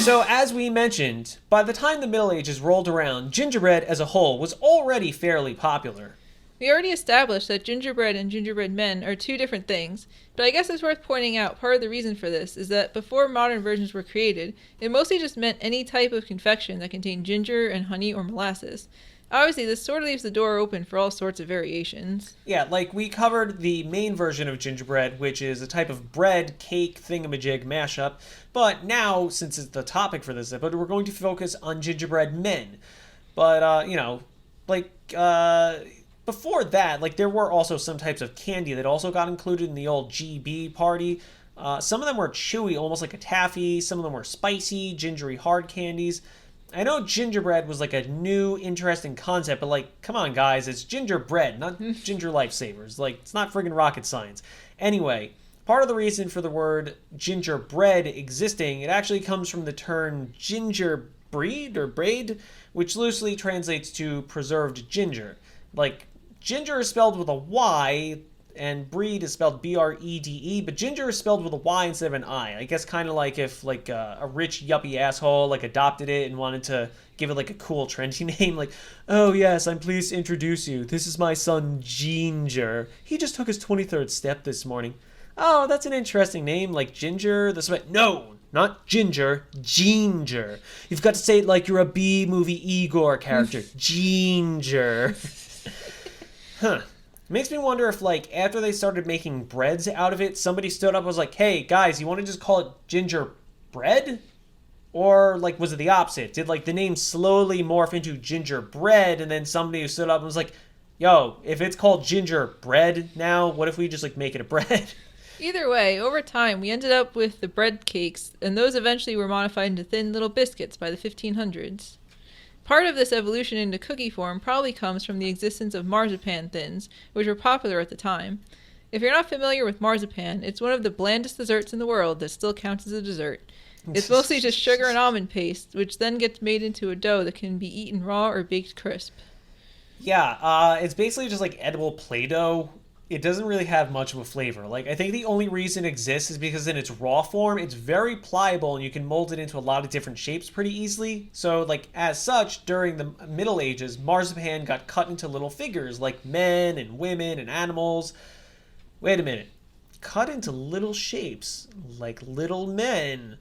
So, as we mentioned, by the time the Middle Ages rolled around, gingerbread as a whole was already fairly popular. We already established that gingerbread and gingerbread men are two different things, but I guess it's worth pointing out part of the reason for this is that before modern versions were created, it mostly just meant any type of confection that contained ginger and honey or molasses. Obviously, this sort of leaves the door open for all sorts of variations. Yeah, like we covered the main version of gingerbread, which is a type of bread, cake, thingamajig mashup. But now, since it's the topic for this episode, we're going to focus on gingerbread men. But, before that, there were also some types of candy that also got included in the old GB party. Some of them were chewy, almost like a taffy. Some of them were spicy, gingery hard candies. I know gingerbread was a new, interesting concept, but come on, guys, it's gingerbread, not ginger lifesavers. It's not friggin' rocket science. Anyway, part of the reason for the word gingerbread existing, it actually comes from the term gingerbread or braid, which loosely translates to preserved ginger. Ginger is spelled with a Y, and breed is spelled B-R-E-D-E, but ginger is spelled with a Y instead of an I. I guess kind of like if a rich yuppie asshole adopted it and wanted to give it a cool trendy name, oh yes, I'm pleased to introduce you. This is my son Ginger. He just took his 23rd step this morning. Oh, that's an interesting name, Ginger. No, not Ginger, Ginger. You've got to say it like you're a B-movie Igor character. Ginger. Huh. Makes me wonder if, after they started making breads out of it, somebody stood up and was like, hey, guys, you want to just call it gingerbread? Or, was it the opposite? Did, the name slowly morph into gingerbread, and then somebody who stood up and was like, yo, if it's called gingerbread now, what if we just, make it a bread? Either way, over time, we ended up with the bread cakes, and those eventually were modified into thin little biscuits by the 1500s. Part of this evolution into cookie form probably comes from the existence of marzipan thins, which were popular at the time. If you're not familiar with marzipan, it's one of the blandest desserts in the world that still counts as a dessert. It's mostly just sugar and almond paste, which then gets made into a dough that can be eaten raw or baked crisp. Yeah, it's basically just edible Play-Doh. It doesn't really have much of a flavor. I think the only reason it exists is because in its raw form, it's very pliable and you can mold it into a lot of different shapes pretty easily. So, as such, during the Middle Ages, marzipan got cut into little figures like men and women and animals. Wait a minute. Cut into little shapes like little men.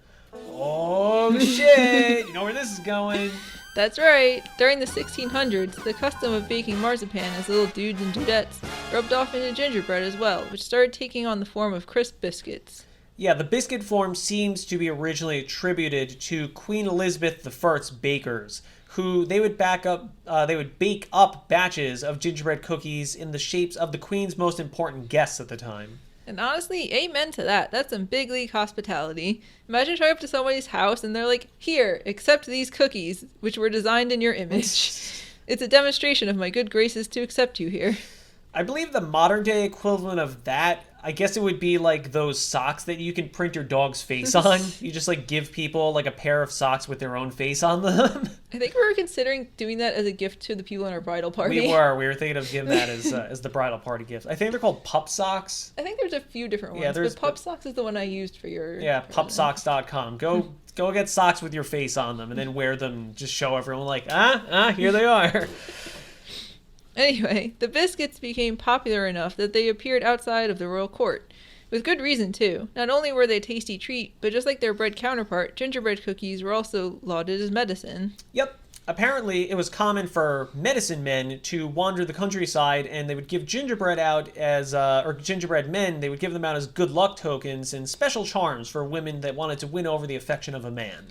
Oh, shit! You know where this is going. That's right. During the 1600s, the custom of baking marzipan as little dudes and dudettes rubbed off into gingerbread as well, which started taking on the form of crisp biscuits. Yeah, the biscuit form seems to be originally attributed to Queen Elizabeth I's bakers, who they would bake up batches of gingerbread cookies in the shapes of the Queen's most important guests at the time. And honestly, amen to that. That's some big league hospitality. Imagine showing up to somebody's house and they're like, here, accept these cookies, which were designed in your image. It's a demonstration of my good graces to accept you here. I believe the modern day equivalent of that, I guess it would be those socks that you can print your dog's face on. You just give people a pair of socks with their own face on them. I think we were considering doing that as a gift to the people in our bridal party. We were thinking of giving that as the bridal party gift. I think they're called pup socks. I think there's a few different ones, but pup socks is the one I used for your... Yeah, pupsocks.com. Go get socks with your face on them and then wear them. Just show everyone here they are. Anyway, the biscuits became popular enough that they appeared outside of the royal court. With good reason, too. Not only were they a tasty treat, but just like their bread counterpart, gingerbread cookies were also lauded as medicine. Yep. Apparently, it was common for medicine men to wander the countryside, and they would give gingerbread out as, or gingerbread men, they would give them out as good luck tokens and special charms for women that wanted to win over the affection of a man.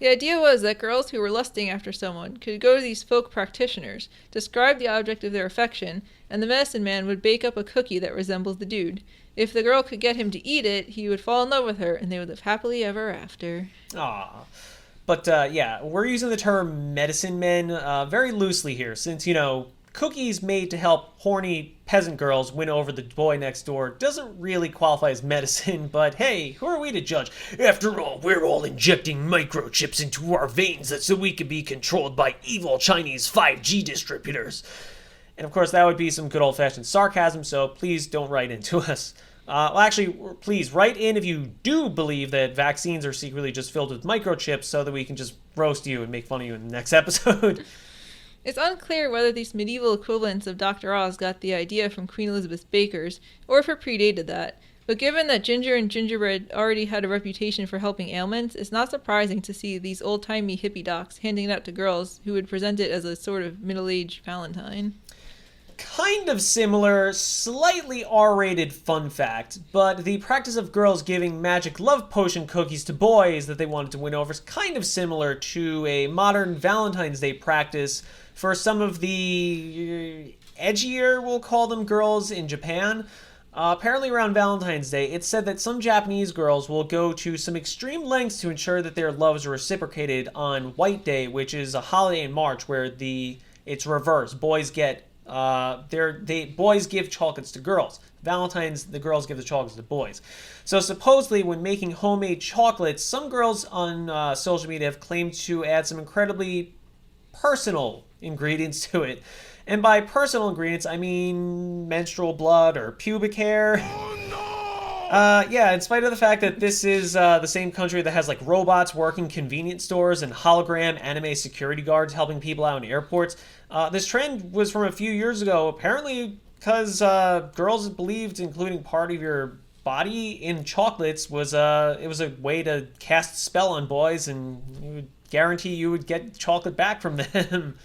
The idea was that girls who were lusting after someone could go to these folk practitioners, describe the object of their affection, and the medicine man would bake up a cookie that resembled the dude. If the girl could get him to eat it, he would fall in love with her, and they would live happily ever after. Aww. But, we're using the term medicine men very loosely here, since, cookies made to help horny peasant girls win over the boy next door doesn't really qualify as medicine, but hey, who are we to judge? After all, we're all injecting microchips into our veins so we can be controlled by evil Chinese 5G distributors. And of course, that would be some good old-fashioned sarcasm, so please don't write into us. Well, actually, please write in if you do believe that vaccines are secretly just filled with microchips so that we can just roast you and make fun of you in the next episode. It's unclear whether these medieval equivalents of Dr. Oz got the idea from Queen Elizabeth's bakers, or if it predated that. But given that ginger and gingerbread already had a reputation for helping ailments, it's not surprising to see these old-timey hippie docs handing it out to girls who would present it as a sort of middle-aged Valentine. Kind of similar, slightly R-rated fun fact, but the practice of girls giving magic love potion cookies to boys that they wanted to win over is kind of similar to a modern Valentine's Day practice for some of the edgier, we'll call them, girls in Japan. Apparently around Valentine's Day, it's said that some Japanese girls will go to some extreme lengths to ensure that their loves are reciprocated on White Day, which is a holiday in March where it's reversed. Boys give chocolates to girls. Valentine's, the girls give the chocolates to boys. So supposedly, when making homemade chocolates, some girls on social media have claimed to add some incredibly personal ingredients to it. And by personal ingredients, I mean menstrual blood or pubic hair. Yeah, in spite of the fact that this is the same country that has like robots working convenience stores and hologram anime security guards helping people out in airports, this trend was from a few years ago, apparently because girls believed including part of your body in chocolates was it was a way to cast a spell on boys and you would guarantee you would get chocolate back from them.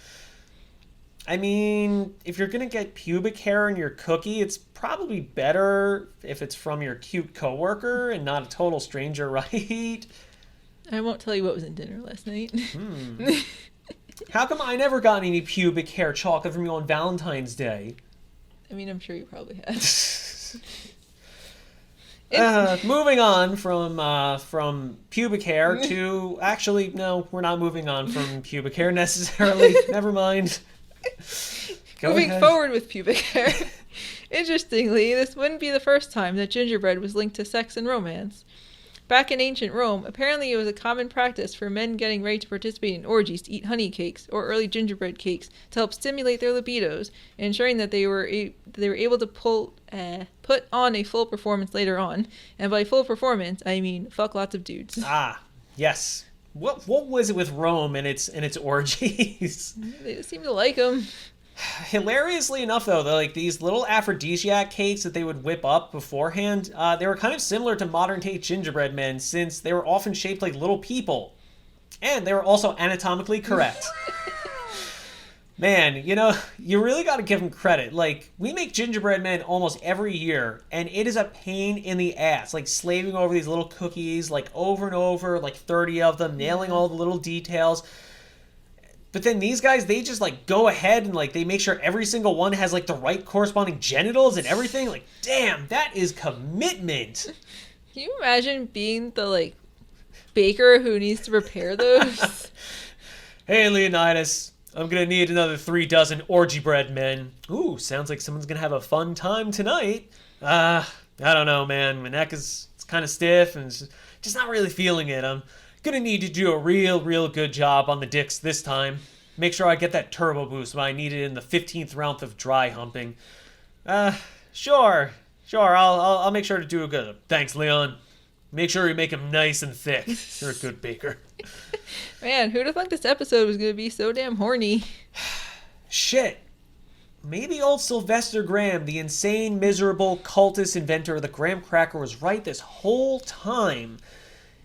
I mean, if you're going to get pubic hair in your cookie, it's probably better if it's from your cute coworker and not a total stranger, right? I won't tell you what was in dinner last night. How come I never got any pubic hair chocolate from you on Valentine's Day? I mean, I'm sure you probably have. Moving on from pubic hair to... Actually, no, we're not moving on from pubic hair necessarily. Never mind. Moving forward with pubic hair. Interestingly, this wouldn't be the first time that gingerbread was linked to sex and romance. Back in ancient Rome, apparently it was a common practice for men getting ready to participate in orgies to eat honey cakes or early gingerbread cakes to help stimulate their libidos, ensuring that they were able to put on a full performance later on. And by full performance, I mean fuck lots of dudes. Ah, yes. What was it with Rome and its orgies? They just seem to like them. Hilariously enough, though, like these little aphrodisiac cakes that they would whip up beforehand, they were kind of similar to modern-day gingerbread men since they were often shaped like little people. And they were also anatomically correct. Man, you really got to give them credit. Like, we make gingerbread men almost every year, and it is a pain in the ass. Like, slaving over these little cookies, like, over and over, like 30 of them, nailing all the little details. But then these guys, they just, like, go ahead and, like, they make sure every single one has, like, the right corresponding genitals and everything. Like, damn, that is commitment. Can you imagine being the, like, baker who needs to prepare those? Hey, Leonidas. I'm gonna need another 3 dozen orgy-bread men. Ooh, sounds like someone's gonna have a fun time tonight. I don't know, man. My neck it's kind of stiff and just not really feeling it. I'm gonna need to do a real good job on the dicks this time. Make sure I get that turbo boost when I need it in the 15th round of dry humping. Sure. I'll make sure to do a good. Thanks, Leon. Make sure you make them nice and thick. You're a good baker. Man, who'd have thought this episode was going to be so damn horny? Shit. Maybe old Sylvester Graham, the insane, miserable, cultist inventor of the graham cracker, was right this whole time.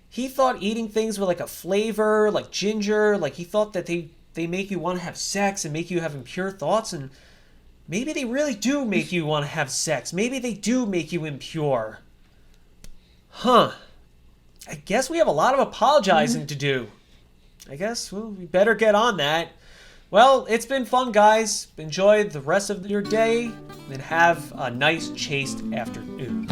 He thought eating things with like a flavor, like ginger, like he thought that they make you want to have sex and make you have impure thoughts, and maybe they really do make you want to have sex. Maybe they do make you impure. Huh. I guess we have a lot of apologizing to do. I guess, well, we better get on that. Well, it's been fun, guys. Enjoy the rest of your day and have a nice, chaste afternoon.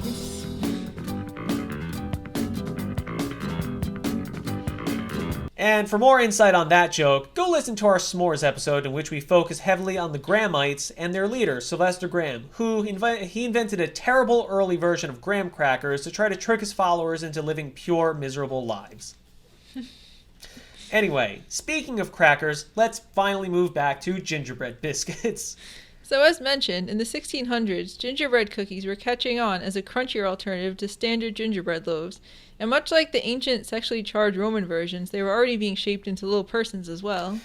And for more insight on that joke, go listen to our S'mores episode in which we focus heavily on the Grahamites and their leader, Sylvester Graham, who he invented a terrible early version of graham crackers to try to trick his followers into living pure, miserable lives. Anyway, speaking of crackers, let's finally move back to gingerbread biscuits. So, as mentioned, in the 1600s, gingerbread cookies were catching on as a crunchier alternative to standard gingerbread loaves. And much like the ancient sexually charged Roman versions, they were already being shaped into little persons as well.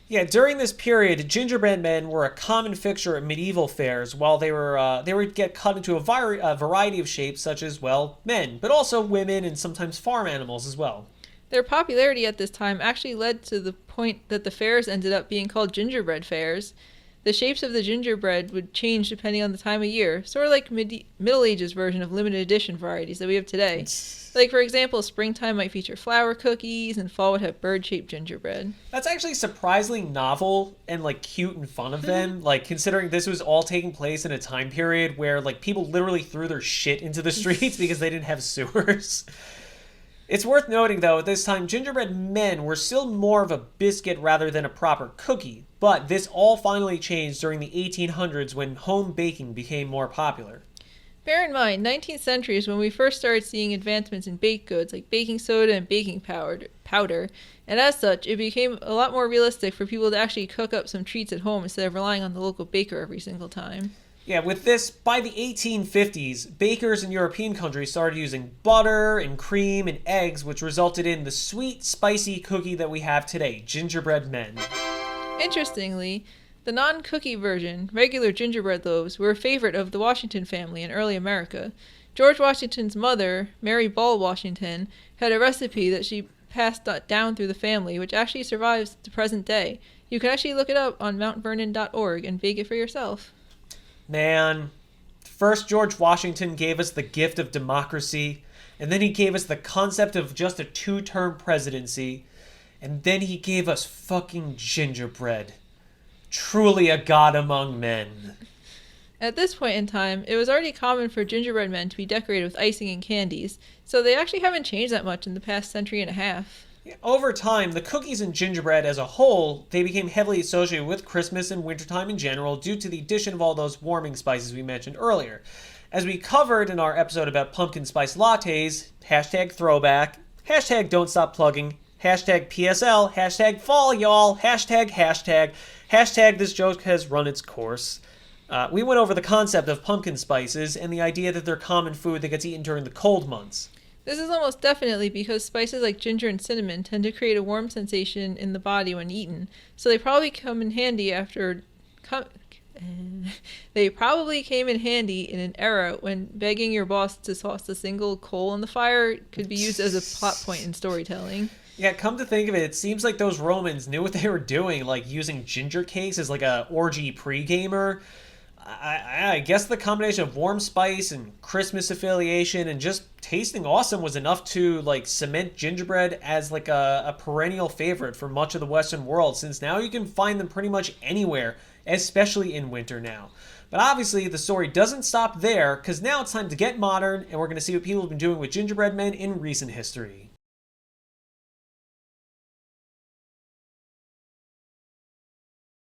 Yeah, during this period, gingerbread men were a common fixture at medieval fairs. While they would get cut into a variety of shapes, such as men, but also women and sometimes farm animals as well. Their popularity at this time actually led to the point that the fairs ended up being called gingerbread fairs. The shapes of the gingerbread would change depending on the time of year, sort of like Middle Ages version of limited edition varieties that we have today. Like, for example, springtime might feature flower cookies, and fall would have bird-shaped gingerbread. That's actually surprisingly novel and cute and fun of them. Considering this was all taking place in a time period where people literally threw their shit into the streets because they didn't have sewers. It's worth noting, though, at this time, gingerbread men were still more of a biscuit rather than a proper cookie. But this all finally changed during the 1800s when home baking became more popular. Bear in mind, 19th century is when we first started seeing advancements in baked goods like baking soda and baking powder, and as such, it became a lot more realistic for people to actually cook up some treats at home instead of relying on the local baker every single time. Yeah, with this, by the 1850s, bakers in European countries started using butter and cream and eggs, which resulted in the sweet, spicy cookie that we have today, gingerbread men. Interestingly, the non-cookie version, regular gingerbread loaves, were a favorite of the Washington family in early America. George Washington's mother, Mary Ball Washington, had a recipe that she passed down through the family, which actually survives to present day. You can actually look it up on mountvernon.org and bake it for yourself. Man, first George Washington gave us the gift of democracy, and then he gave us the concept of just a 2-term presidency, and then he gave us fucking gingerbread. Truly a god among men. At this point in time, it was already common for gingerbread men to be decorated with icing and candies, so they actually haven't changed that much in the past century and a half. Over time, the cookies and gingerbread as a whole, they became heavily associated with Christmas and wintertime in general due to the addition of all those warming spices we mentioned earlier. As we covered in our episode about pumpkin spice lattes, hashtag throwback, hashtag don't stop plugging, hashtag PSL, hashtag fall y'all, hashtag this joke has run its course. We went over the concept of pumpkin spices and the idea that they're common food that gets eaten during the cold months. This is almost definitely because spices like ginger and cinnamon tend to create a warm sensation in the body when eaten, so they probably come in handy They probably came in handy in an era when begging your boss to toss a single coal in the fire could be used as a plot point in storytelling. Yeah, come to think of it, it seems like those Romans knew what they were doing, using ginger cakes as a orgy pre-gamer. I guess the combination of warm spice and Christmas affiliation and just tasting awesome was enough to cement gingerbread as a perennial favorite for much of the Western world, since now you can find them pretty much anywhere, especially in winter now. But obviously the story doesn't stop there, because now it's time to get modern and we're going to see what people have been doing with gingerbread men in recent history.